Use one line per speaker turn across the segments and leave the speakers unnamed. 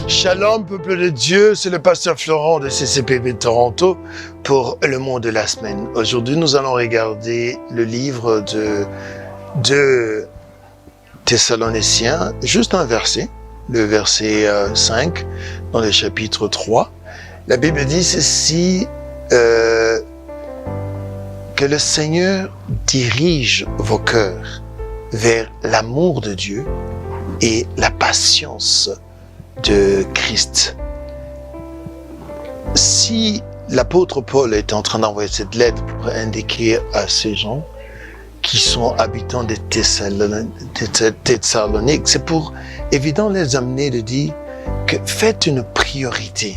Shalom, peuple de Dieu, c'est le pasteur Florent de CCPB Toronto pour le mot de la semaine. Aujourd'hui, nous allons regarder le livre de 2 Thessaloniciens, juste un verset, le verset 5, dans le chapitre 3. La Bible dit ceci, que le Seigneur dirige vos cœurs vers l'amour de Dieu et la patience de Christ. Si l'apôtre Paul est en train d'envoyer cette lettre pour indiquer à ces gens qui sont habitants de Thessalonique, c'est pour évidemment les amener de dire que faites une priorité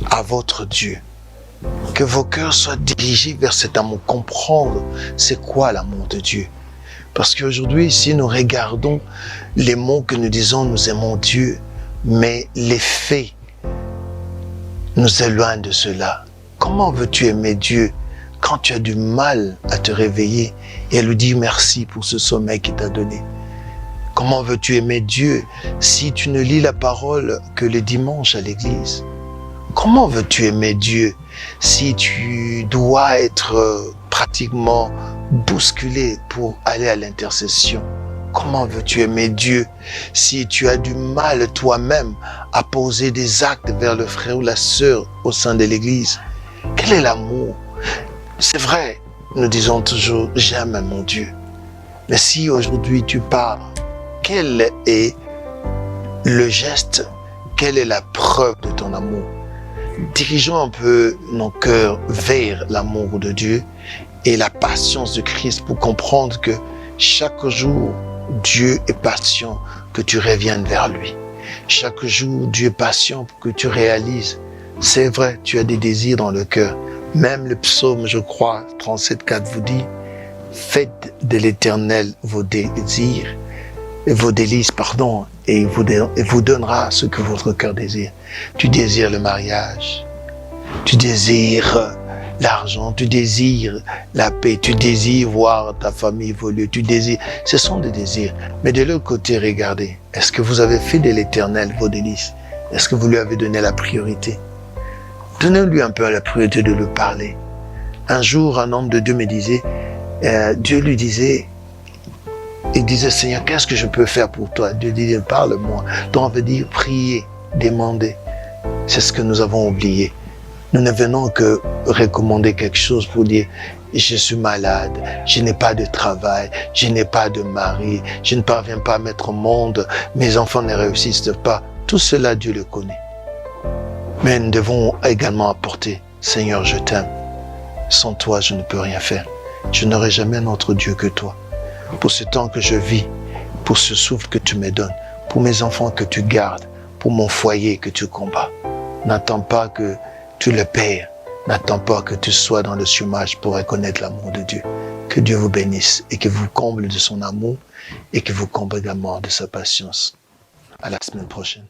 à votre Dieu. Que vos cœurs soient dirigés vers cet amour, comprendre c'est quoi l'amour de Dieu. Parce qu'aujourd'hui, si nous regardons les mots que nous disons, nous aimons Dieu, mais les faits nous éloignent de cela. Comment veux-tu aimer Dieu quand tu as du mal à te réveiller et à lui dire merci pour ce sommeil qu'il t'a donné? Comment veux-tu aimer Dieu si tu ne lis la parole que le dimanche à l'église? Comment veux-tu aimer Dieu si tu dois être pratiquement bousculé pour aller à l'intercession? Comment veux-tu aimer Dieu si tu as du mal toi-même à poser des actes vers le frère ou la sœur au sein de l'église? Quel est l'amour? C'est vrai, nous disons toujours « j'aime mon Dieu ». Mais si aujourd'hui tu parles, quel est le geste? Quelle est la preuve de ton amour? Dirigeons un peu nos cœurs vers l'amour de Dieu et la patience de Christ pour comprendre que chaque jour, Dieu est patient que tu reviennes vers lui. Chaque jour, Dieu est patient pour que tu réalises. C'est vrai, tu as des désirs dans le cœur. Même le psaume, je crois, 37,4 vous dit, faites de l'Éternel vos désirs, vos délices, pardon, et il vous donnera ce que votre cœur désire. Tu désires le mariage, tu désires l'argent, tu désires la paix, tu désires voir ta famille évoluer, tu désires, ce sont des désirs. Mais de l'autre côté, regardez, est-ce que vous avez fait de l'Éternel vos délices? Est-ce que vous lui avez donné la priorité? Donnez-lui un peu la priorité de lui parler. Un jour, un homme de Dieu me disait, Dieu lui disait, il disait, Seigneur, qu'est-ce que je peux faire pour toi? Dieu disait, parle-moi. Donc on veut dire prier, demander. C'est ce que nous avons oublié. Nous ne venons que recommander quelque chose pour dire, je suis malade, je n'ai pas de travail, je n'ai pas de mari, je ne parviens pas à mettre au monde, mes enfants ne réussissent pas. Tout cela, Dieu le connaît. Mais nous devons également apporter, Seigneur, je t'aime. Sans toi, je ne peux rien faire. Je n'aurai jamais un autre Dieu que toi. Pour ce temps que je vis, pour ce souffle que tu me donnes, pour mes enfants que tu gardes, pour mon foyer que tu combats. N'attends pas que tu le payes, n'attends pas que tu sois dans le chômage pour reconnaître l'amour de Dieu. Que Dieu vous bénisse et que vous comble de son amour et que vous comble également de sa patience. À la semaine prochaine.